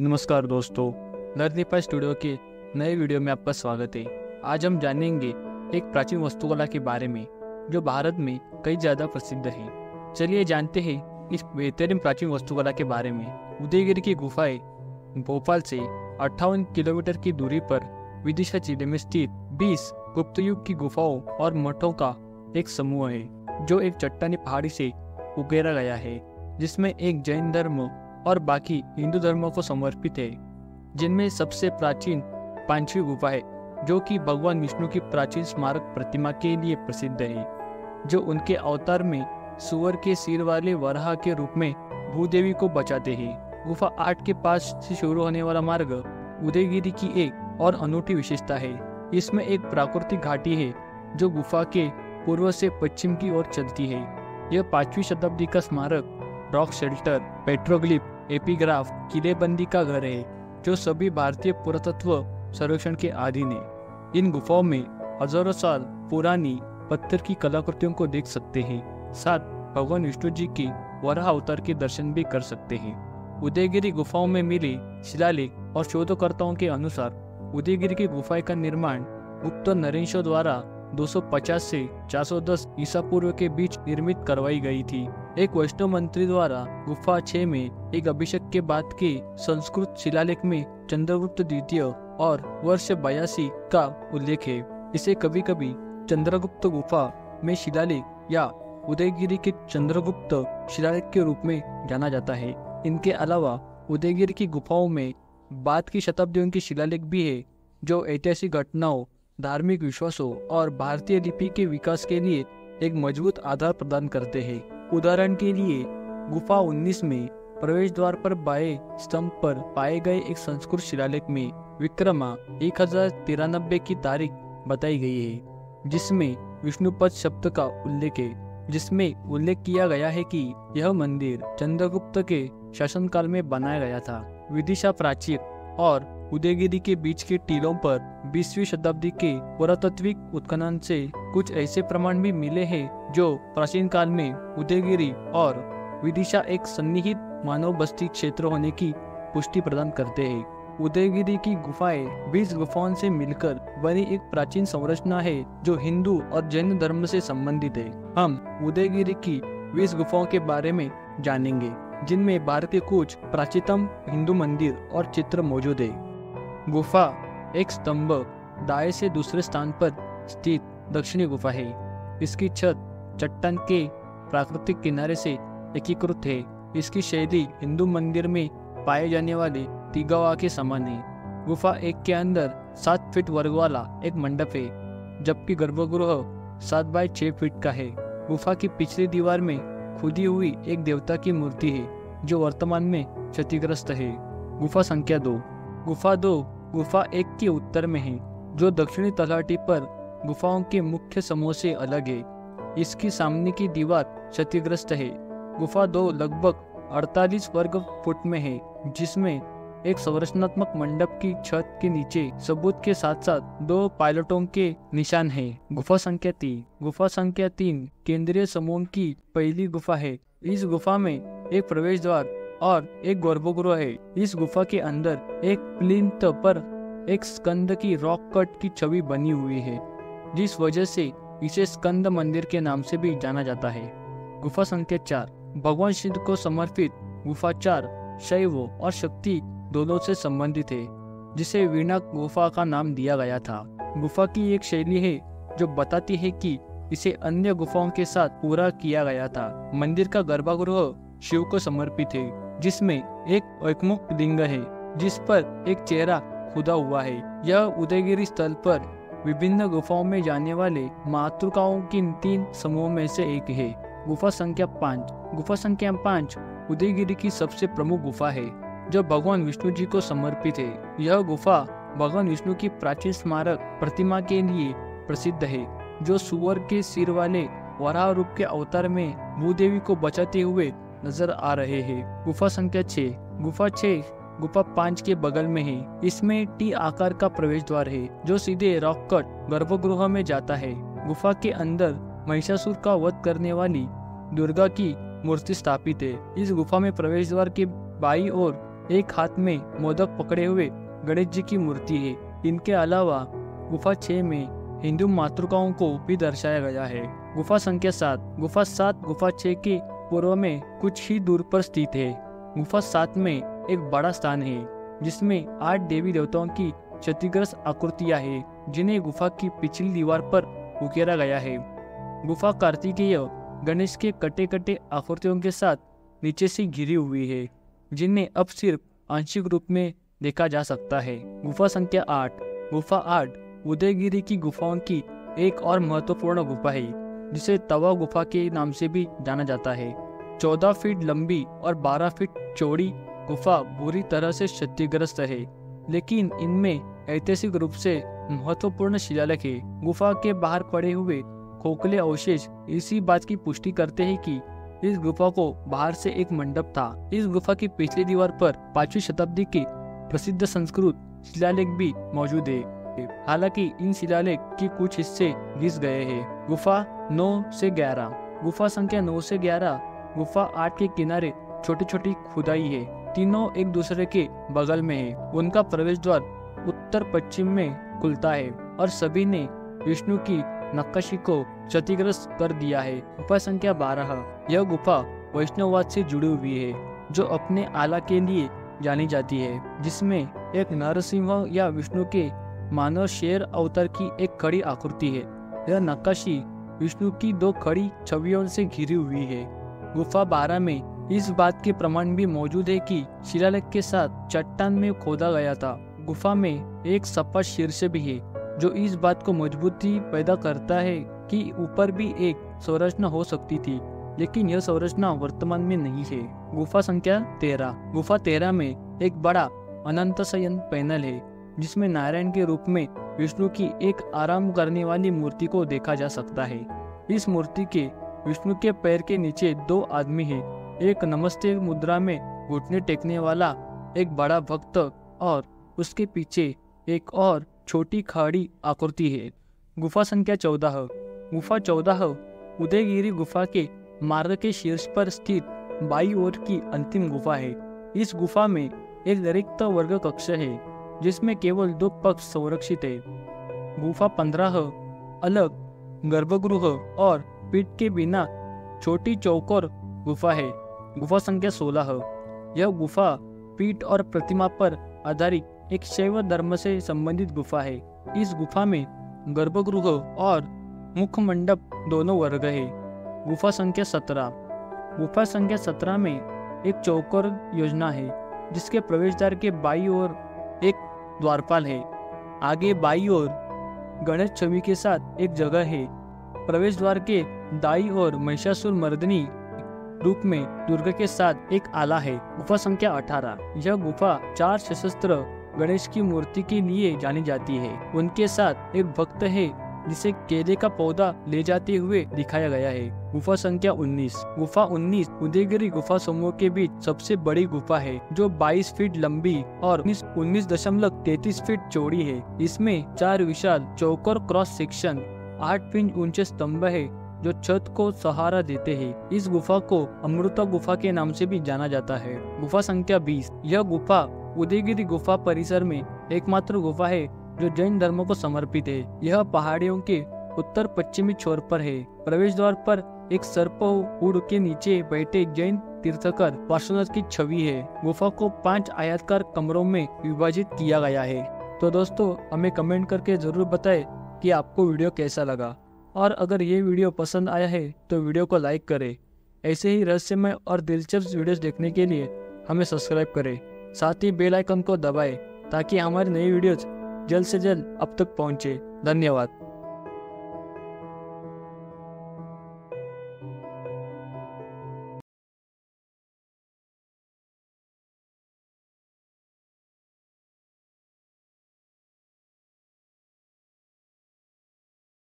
नमस्कार दोस्तों, नरदीपा स्टूडियो के नए वीडियो में आपका स्वागत है। आज हम जानेंगे एक प्राचीन वास्तुकला के बारे में जो भारत में कई ज़्यादा प्रसिद्ध है। चलिए जानते हैं इस बेहतरीन प्राचीन वास्तुकला के बारे में। उदयगिरी की गुफाएं भोपाल से 58 किलोमीटर की दूरी पर विदिशा जिले में स्थित 20 गुप्त युग की गुफाओं और मठों का एक समूह है जो एक चट्टानी पहाड़ी से उकेरा गया है, जिसमें एक जैन धर्म और बाकी हिंदू धर्मों को समर्पित है। जिनमें सबसे प्राचीन 5वीं गुफा है जो कि भगवान विष्णु की प्राचीन स्मारक प्रतिमा के लिए प्रसिद्ध है, जो उनके अवतार में सुअर के सिर वाले वराह के रूप में भूदेवी को बचाते हैं। गुफा 8 के पास से शुरू होने वाला मार्ग उदयगिरी की एक और अनूठी विशेषता है। इसमें एक प्राकृतिक घाटी है जो गुफा के पूर्व से पश्चिम की ओर चलती है। यह 5वीं शताब्दी का स्मारक, रॉक शेल्टर, पेट्रोग्लिफ, एपिग्राफ, किलेबंदी का घर है जो सभी भारतीय पुरातत्व सर्वेक्षण के अधीन है। इन गुफाओं में हजारों साल पुरानी पत्थर की कलाकृतियों को देख सकते हैं। साथ भगवान विष्णु जी की वराह अवतार के दर्शन भी कर सकते हैं। उदयगिरी गुफाओं में मिले शिलालेख और शोधकर्ताओं के अनुसार उदयगिरी की गुफा का निर्माण गुप्त नरेशों द्वारा 250 से 410 ईसा पूर्व के बीच निर्मित करवाई गई थी। एक वैष्णव मंत्री द्वारा गुफा 6 में एक अभिषेक के बाद के संस्कृत शिलालेख में चंद्रगुप्त द्वितीय और वर्ष 82 का उल्लेख है। इसे कभी कभी चंद्रगुप्त गुफा में शिलालेख या उदयगिरी के चंद्रगुप्त शिलालेख के रूप में जाना जाता है। इनके अलावा उदयगिरी की गुफाओं में बाद की शताब्दियों की शिलालेख भी है जो ऐतिहासिक घटनाओं, धार्मिक विश्वासों और भारतीय लिपि के विकास के लिए एक मजबूत आधार प्रदान करते हैं। उदाहरण के लिए गुफा 19 में प्रवेश द्वार पर बाएं स्तंभ पर पाए गए एक संस्कृत शिलालेख में विक्रमा 1093 की तारीख बताई गई है, जिसमें विष्णुपद शब्द का उल्लेख है, जिसमें उल्लेख किया गया है कि यह मंदिर चंद्रगुप्त के शासनकाल में बनाया गया था। विदिशा प्राचीर और उदयगिरी के बीच के टीलों पर 20वीं शताब्दी के पुरातात्विक उत्खनन से कुछ ऐसे प्रमाण भी मिले हैं जो प्राचीन काल में उदयगिरी और विदिशा एक सन्निहित मानव बस्ती क्षेत्र होने की पुष्टि प्रदान करते हैं। उदयगिरी की गुफाएं 20 गुफाओं से मिलकर बनी एक प्राचीन संरचना है जो हिंदू और जैन धर्म से संबंधित है। हम उदयगिरी की 20 गुफाओं के बारे में जानेंगे, जिनमें भारत के कुछ प्राचीनतम हिंदू मंदिर और चित्र मौजूद है। गुफा एक स्तंभ दाएं से दूसरे स्थान पर स्थित दक्षिणी गुफा है। इसकी छत चट्टान के प्राकृतिक किनारे से एकीकृत है। इसकी शैली हिंदू मंदिर में पाए जाने वाले तिगावा के समान है। गुफा एक के अंदर 7 फीट वर्ग वाला एक मंडप है, जबकि गर्भगृह 7 बाय 6 फीट का है। गुफा की पिछली दीवार में खुदी हुई एक देवता की मूर्ति है जो वर्तमान में क्षतिग्रस्त है। गुफा संख्या 2। गुफा 2 गुफा 1 के उत्तर में है, जो दक्षिणी तलहटी पर गुफाओं के मुख्य समूह से अलग है। इसकी सामने की दीवार क्षतिग्रस्त है। गुफा 2 लगभग 48 वर्ग फुट में है, जिसमें एक संरचनात्मक मंडप की छत के नीचे सबूत के साथ साथ 2 पायलटों के निशान हैं। गुफा संख्या 3। गुफा संख्या 3 केंद्रीय समूह की पहली गुफा है। इस गुफा में एक प्रवेश द्वार और एक गर्भगृह है। इस गुफा के अंदर एक प्लिंथ पर एक स्कंद की रॉक कट की छवि बनी हुई है, जिस वजह से इसे स्कंद मंदिर के नाम से भी जाना जाता है। गुफा संख्या 4 भगवान शिव को समर्पित गुफा 4 शैव और शक्ति दोनों से संबंधित है, जिसे वीणा गुफा का नाम दिया गया था। गुफा की एक शैली है जो बताती है कि इसे अन्य गुफाओं के साथ पूरा किया गया था। मंदिर का गर्भगृह शिव को समर्पित है, जिसमें एक एकमुख लिंग है जिस पर एक चेहरा खुदा हुआ है। यह उदयगिरी स्थल पर विभिन्न गुफाओं में जाने वाले मातृकाओं की 3 समूहों में से एक है। गुफा संख्या 5। गुफा संख्या 5 उदयगिरी की सबसे प्रमुख गुफा है जो भगवान विष्णु जी को समर्पित है। यह गुफा भगवान विष्णु की प्राचीन स्मारक प्रतिमा के लिए प्रसिद्ध है, जो सुअर के सिर वाले वराह रूप के अवतार में भूदेवी को बचाते हुए नजर आ रहे हैं। गुफा संख्या 6। गुफा 6 गुफा 5 के बगल में है। इसमें टी आकार का प्रवेश द्वार है जो सीधे रॉक कट गर्भगृह में जाता है। गुफा के अंदर महिषासुर का वध करने वाली दुर्गा की मूर्ति स्थापित है। इस गुफा में प्रवेश द्वार के बाईं ओर एक हाथ में मोदक पकड़े हुए गणेश जी की मूर्ति है। इनके अलावा गुफा 6 में हिंदू मातृकाओं को भी दर्शाया गया है। गुफा संख्या 7। गुफा 7 गुफा 6 के पूर्व में कुछ ही दूर पर स्थित है। गुफा 7 में एक बड़ा स्थान है जिसमें 8 देवी देवताओं की क्षतिग्रस्त आकृतियां हैं जिन्हें गुफा की पिछली दीवार पर उकेरा गया है। गुफा कार्तिकेय गणेश के कटे कटे आकृतियों के साथ नीचे से घिरी हुई है जिन्हें अब सिर्फ आंशिक रूप में देखा जा सकता है। गुफा संख्या 8। गुफा 8 उदयगिरी की गुफाओं की एक और महत्वपूर्ण गुफा है जिसे तवा गुफा के नाम से भी जाना जाता है। 14 फीट लंबी और 12 फीट चौड़ी गुफा बुरी तरह से क्षतिग्रस्त है, लेकिन इनमें ऐतिहासिक रूप से महत्वपूर्ण शिलालेख है। गुफा के बाहर पड़े हुए खोखले अवशेष इसी बात की पुष्टि करते हैं कि इस गुफा को बाहर से एक मंडप था। इस गुफा की पिछली दीवार पर 5वीं शताब्दी के प्रसिद्ध संस्कृत शिलालेख भी मौजूद है। हालांकि इन शिलालेख के कुछ हिस्से घिस गए हैं। गुफा 9 से 11। गुफा संख्या 9 से 11 गुफा 8 के किनारे छोटी छोटी खुदाई है। तीनों एक दूसरे के बगल में है। उनका प्रवेश द्वार उत्तर पश्चिम में खुलता है और सभी ने विष्णु की नक्काशी को क्षतिग्रस्त कर दिया है। गुफा संख्या 12। यह गुफा वैष्णववाद से जुड़ी हुई है जो अपने आला के लिए जानी जाती है, जिसमें एक नरसिंह या विष्णु के मानव शेर अवतार की एक खड़ी आकृति है। यह नक्काशी विष्णु की 2 खड़ी छवियों से घिरी हुई है। गुफा 12 में इस बात के प्रमाण भी मौजूद है कि शिलालेख के साथ चट्टान में खोदा गया था। गुफा में एक सपाट शीर्ष भी है जो इस बात को मजबूती पैदा करता है कि ऊपर भी एक संरचना हो सकती थी, लेकिन यह संरचना वर्तमान में नहीं है। गुफा संख्या 13। गुफा 13 में एक बड़ा अनंत शयन पैनल है जिसमें नारायण के रूप में विष्णु की एक आराम करने वाली मूर्ति को देखा जा सकता है। इस मूर्ति के विष्णु के पैर के नीचे 2 आदमी हैं। एक नमस्ते मुद्रा में घुटने टेकने वाला एक बड़ा भक्त और उसके पीछे एक और छोटी खड़ी आकृति है। गुफा संख्या 14। गुफा 14 उदयगिरी गुफा के मार्ग के शीर्ष पर स्थित बाई ओर की अंतिम गुफा है। इस गुफा में एक रिक्त वर्ग कक्ष है जिसमें केवल 2 पक्ष संरक्षित है। गुफा 15 अलग गर्भगृह और पीठ के बिना छोटी चौकोर गुफा है। गुफा संख्या 16। यह गुफा पीठ और प्रतिमा पर आधारित एक शैव धर्म से संबंधित गुफा है। इस गुफा में गर्भगृह और मुख्य मंडप दोनों वर्ग है। गुफा संख्या 17। गुफा संख्या 17 में एक चौकोर योजना है जिसके प्रवेशद्वार के बाईं ओर एक द्वारपाल है। आगे बाईं ओर गणेश छवि के साथ एक जगह है। प्रवेश द्वार के दाईं ओर महिषासुर मर्दिनी रूप में दुर्गा के साथ एक आला है। गुफा संख्या 18। यह गुफा 4 सशस्त्र गणेश की मूर्ति के लिए जानी जाती है। उनके साथ एक भक्त है जिसे केले का पौधा ले जाते हुए दिखाया गया है। गुफा संख्या 19। गुफा 19 उदयगिरी गुफा समूह के बीच सबसे बड़ी गुफा है जो 22 फीट लंबी और 19.33 फीट चौड़ी है। इसमें 4 विशाल चौकोर क्रॉस सेक्शन 8 इंच ऊंचे स्तंभ है जो छत को सहारा देते हैं। इस गुफा को अमृता गुफा के नाम से भी जाना जाता है। गुफा संख्या 20। यह गुफा उदयगिरी गुफा परिसर में एकमात्र गुफा है जो जैन धर्म को समर्पित है। यह पहाड़ियों के उत्तर पश्चिमी छोर पर है। प्रवेश द्वार पर एक सर्प उड़ के नीचे बैठे जैन तीर्थकर पार्श्वनाथ की छवि है। गुफा को 5 आयताकार कमरों में विभाजित किया गया है। तो दोस्तों हमें कमेंट करके जरूर बताएं कि आपको वीडियो कैसा लगा, और अगर ये वीडियो पसंद आया है तो वीडियो को लाइक करें। ऐसे ही रहस्यमय और दिलचस्प वीडियोस देखने के लिए हमें सब्सक्राइब करें, साथ ही बेल आइकन को दबाएं ताकि हमारी नई वीडियोस जल्द से जल्द अब तक पहुंचे। धन्यवाद।